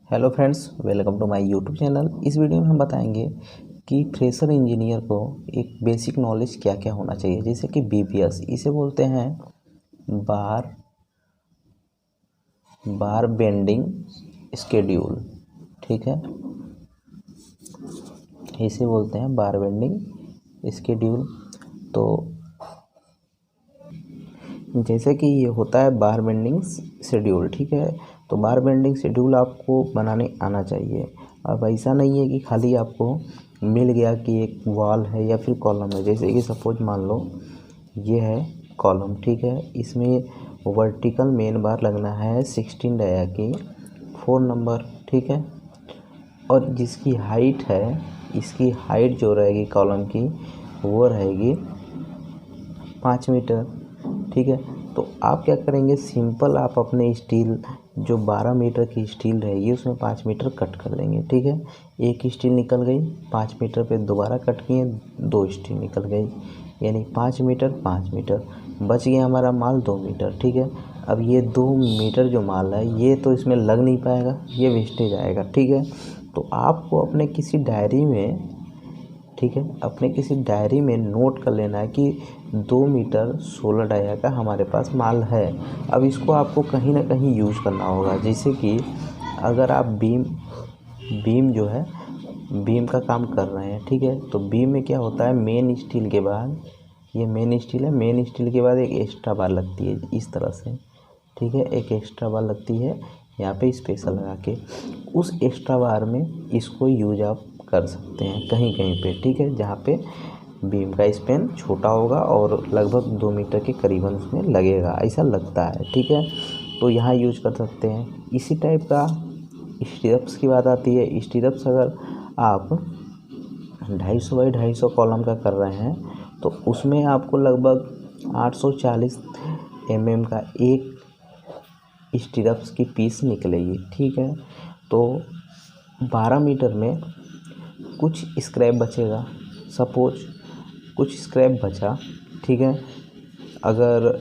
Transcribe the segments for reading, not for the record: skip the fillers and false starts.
Hello friends, welcome to my YouTube channel. इस video में हम बताएंगे कि फ्रेशर इंजीनियर को एक बेसिक नॉलेज क्या क्या होना चाहिए। जैसे कि बीपीएस, इसे बोलते हैं बार बेंडिंग स्केड्यूल। ठीक है, इसे बोलते हैं बार बेंडिंग स्केड्यूल। तो जैसे कि ये होता है बार बेंडिंग शेड्यूल। ठीक है, तो बार बेंडिंग शेड्यूल आपको बनाने आना चाहिए। अब ऐसा नहीं है कि खाली आपको मिल गया कि एक वॉल है या फिर कॉलम है। जैसे कि सपोज मान लो ये है कॉलम। ठीक है, इसमें वर्टिकल मेन बार लगना है 16 डाया की 4 नंबर। ठीक है, और जिसकी हाइट है, इसकी हाइट जो रहेगी कॉलम की वो रहेगी 5 मीटर। ठीक है, तो आप क्या करेंगे, सिंपल आप अपने स्टील जो 12 मीटर की स्टील रहेगी उसमें 5 मीटर कट कर देंगे। ठीक है, एक स्टील निकल गई, 5 मीटर पे दोबारा कट किए, 2 स्टील निकल गई, यानी 5 मीटर 5 मीटर बच गया हमारा माल 2 मीटर। ठीक है, अब ये 2 मीटर जो माल है ये तो इसमें लग नहीं पाएगा, ये वेस्टेज आएगा। ठीक है, तो आपको अपने किसी डायरी में, ठीक है, अपने किसी डायरी में नोट कर लेना है कि 2 मीटर 16 डाया का हमारे पास माल है। अब इसको आपको कहीं ना कहीं यूज करना होगा। जैसे कि अगर आप बीम जो है बीम का काम कर रहे हैं, ठीक है, तो बीम में क्या होता है, मेन स्टील के बाद, ये मेन स्टील है, मेन स्टील के बाद एक एक्स्ट्रा बार लगती है इस तरह से। ठीक है, एक एक्स्ट्रा बार लगती है यहाँ पे स्पेशल लगा के। उस एक्स्ट्रा बार में इसको यूज आप कर सकते हैं कहीं कहीं पे। ठीक है, जहाँ पे बीम का स्पेन छोटा होगा और लगभग 2 मीटर के करीबन उसमें लगेगा, ऐसा लगता है। ठीक है, तो यहाँ यूज कर सकते हैं। इसी टाइप का स्टीरप्स की बात आती है। स्टीरप्स अगर आप 250 बाई 250 कॉलम का कर रहे हैं तो उसमें आपको लगभग 840 mm का एक स्टीरप्स की पीस निकलेगी। ठीक है, तो 12 मीटर में कुछ स्क्रैप बचेगा। सपोज कुछ स्क्रैप बचा, ठीक है, अगर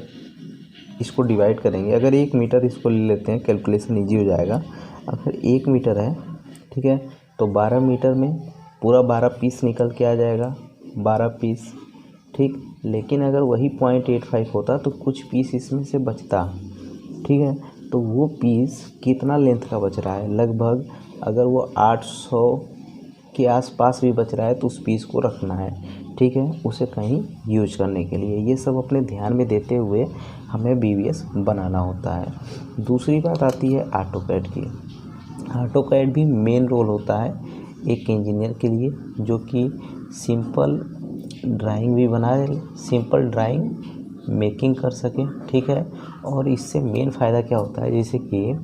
इसको डिवाइड करेंगे, अगर 1 मीटर इसको ले लेते हैं, कैलकुलेशन ईजी हो जाएगा। अगर 1 मीटर है, ठीक है, तो 12 मीटर में पूरा 12 पीस निकल के आ जाएगा, 12 पीस। ठीक, लेकिन अगर वही 0.85 होता तो कुछ पीस इसमें से बचता। ठीक है, तो वो पीस कितना लेंथ का बच रहा है, लगभग अगर वो 800 के आसपास भी बच रहा है तो उस पीस को रखना है। ठीक है, उसे कहीं यूज करने के लिए। ये सब अपने ध्यान में देते हुए हमें बीवीएस बनाना होता है। दूसरी बात आती है ऑटोकैड की। ऑटोकैड भी मेन रोल होता है एक इंजीनियर के लिए, जो कि सिंपल ड्राइंग भी बनाए, सिंपल ड्राइंग मेकिंग कर सके। ठीक है, और इससे मेन फ़ायदा क्या होता है, जैसे कि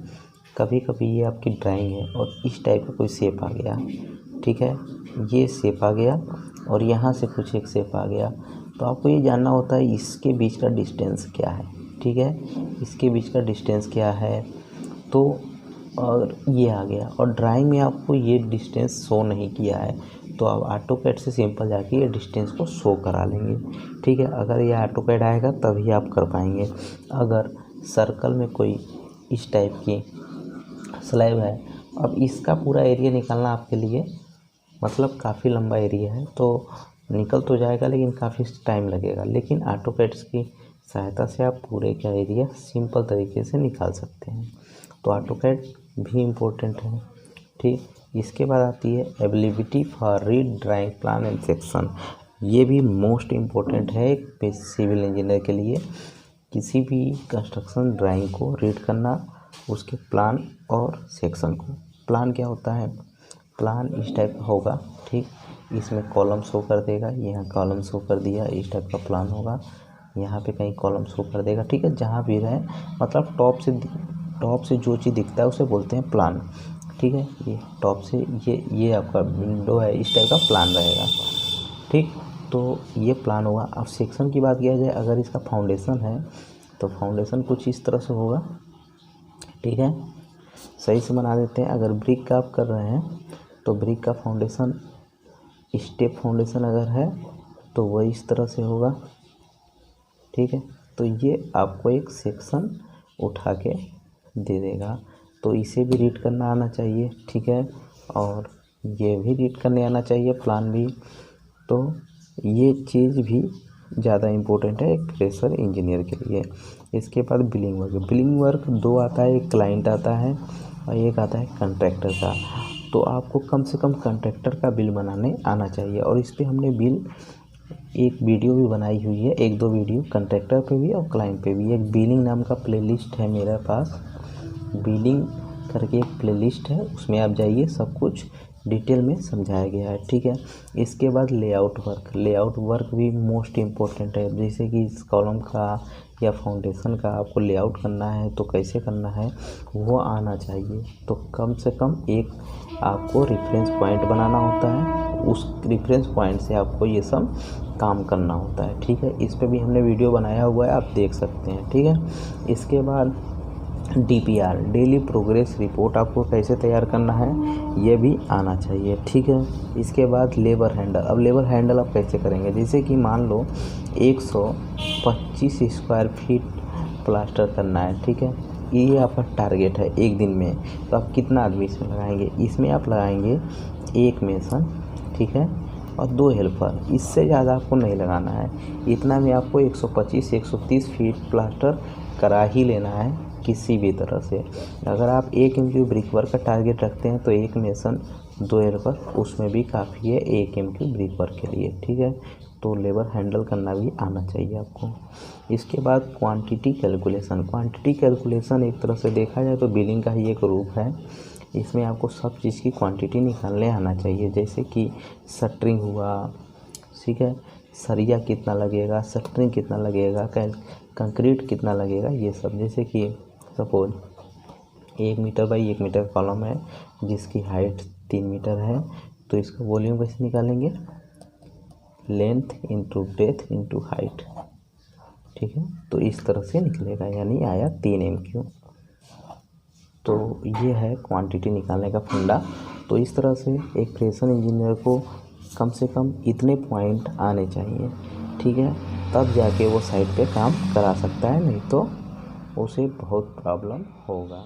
कभी कभी ये आपकी ड्राइंग है और इस टाइप का कोई शेप आ गया। ठीक है, ये शेप आ गया और यहाँ से कुछ एक शेप आ गया, तो आपको ये जानना होता है इसके बीच का डिस्टेंस क्या है। ठीक है, इसके बीच का डिस्टेंस क्या है, तो और ये आ गया और ड्राइंग में आपको ये डिस्टेंस शो नहीं किया है, तो आप ऑटोकैड से सिंपल जाके ये डिस्टेंस को शो करा लेंगे। ठीक है, अगर ये ऑटोकैड आएगा तभी आप कर पाएंगे। अगर सर्कल में कोई इस टाइप की स्लैब है, अब इसका पूरा एरिया निकालना आपके लिए मतलब काफ़ी लंबा एरिया है, तो निकल तो जाएगा लेकिन काफ़ी टाइम लगेगा। लेकिन ऑटोकैड की सहायता से आप पूरे का एरिया सिंपल तरीके से निकाल सकते हैं। तो ऑटोकैड भी इम्पोर्टेंट है। ठीक, इसके बाद आती है ability for read drawing plan and section. ये भी मोस्ट इम्पोर्टेंट है एक सिविल इंजीनियर के लिए। किसी भी कंस्ट्रक्शन ड्राइंग को रीड करना, उसके प्लान और सेक्शन को। प्लान क्या होता है, प्लान इस टाइप का होगा। ठीक, इसमें कॉलम शो कर देगा, यहाँ कॉलम शो कर दिया, इस टाइप का प्लान होगा, यहाँ पे कहीं कॉलम शो कर देगा। ठीक है, जहाँ भी रहे, मतलब टॉप से जो चीज़ दिखता है उसे बोलते हैं प्लान। ठीक है, ये टॉप से ये आपका विंडो है, इस टाइप का प्लान रहेगा। ठीक, तो ये प्लान होगा। अब सेक्शन की बात किया जाए, अगर इसका फाउंडेशन है तो फाउंडेशन कुछ इस तरह से होगा। ठीक है, सही से बना देते हैं। अगर ब्रिक का आप कर रहे हैं तो ब्रिक का फाउंडेशन, स्टेप फाउंडेशन अगर है तो वह इस तरह से होगा। ठीक है, तो ये आपको एक सेक्शन उठा के दे देगा। तो इसे भी रीड करना आना चाहिए, ठीक है। और ये भी रीड करने आना चाहिए, प्लान भी। तो ये चीज़ भी ज़्यादा इम्पोर्टेंट है एक फ्रेशर इंजीनियर के लिए। इसके बाद बिलिंग वर्क दो आता है, एक क्लाइंट आता है और एक आता है कंट्रैक्टर का। तो आपको कम से कम कंट्रैक्टर का बिल बनाने आना चाहिए, और इस पर हमने बिल एक वीडियो भी बनाई हुई है, 1-2 वीडियो कंट्रैक्टर पे भी और क्लाइंट पे भी। एक बिलिंग नाम का प्लेलिस्ट है मेरे पास, बिलिंग करके एक प्लेलिस्ट है, उसमें आप जाइए, सब कुछ डिटेल में समझाया गया है, ठीक है। इसके बाद लेआउट वर्क भी मोस्ट इम्पोर्टेंट है। जैसे कि इस कॉलम का या फाउंडेशन का आपको लेआउट करना है तो कैसे करना है वो आना चाहिए। तो कम से कम एक आपको रेफरेंस पॉइंट बनाना होता है, उस रेफरेंस पॉइंट से आपको ये सब काम करना होता है, ठीक है। इस पे भी हमने वीडियो बनाया हुआ है, आप देख सकते हैं, ठीक है। इसके बाद DPR डेली प्रोग्रेस रिपोर्ट आपको कैसे तैयार करना है ये भी आना चाहिए, ठीक है। इसके बाद लेबर हैंडल। अब लेबर हैंडल आप कैसे करेंगे, जैसे कि मान लो 125 स्क्वायर फीट प्लास्टर करना है, ठीक है। ये आपका टारगेट है एक दिन में, तो आप कितना आदमी इसमें लगाएंगे, इसमें आप लगाएंगे 1 मेसन, ठीक है, और 2 हेल्पर। इससे ज़्यादा आपको नहीं लगाना है। इतना में आपको 125-130 फीट प्लास्टर करा ही लेना है किसी भी तरह से। अगर आप 1 MQ ब्रिक वर्क का टारगेट रखते हैं तो 1 मेसन 2 हेल्पर उसमें भी काफ़ी है 1 MQ ब्रिक वर्क के लिए, ठीक है। तो लेबर हैंडल करना भी आना चाहिए आपको। इसके बाद क्वांटिटी कैलकुलेशन एक तरह से देखा जाए तो बिलिंग का ही एक रूप है। इसमें आपको सब चीज़ की क्वांटिटी निकालने आना चाहिए, जैसे कि शटरिंग हुआ, ठीक है, सरिया कितना लगेगा, शटरिंग कितना लगेगा, कंक्रीट कितना लगेगा, ये सब। जैसे कि suppose 1 metre by 1 metre column है जिसकी हाइट 3 मीटर है, तो इसका वॉल्यूम कैसे निकालेंगे, length into breadth into height, ठीक है। तो इस तरह से निकलेगा, यानी आया 3 MQ। तो ये है क्वांटिटी निकालने का फंडा। तो इस तरह से एक फ्रेशर इंजीनियर को कम से कम इतने पॉइंट आने चाहिए, ठीक है, तब जाके वो साइट पे काम करा सकता है, नहीं तो उसे बहुत प्रॉब्लम होगा।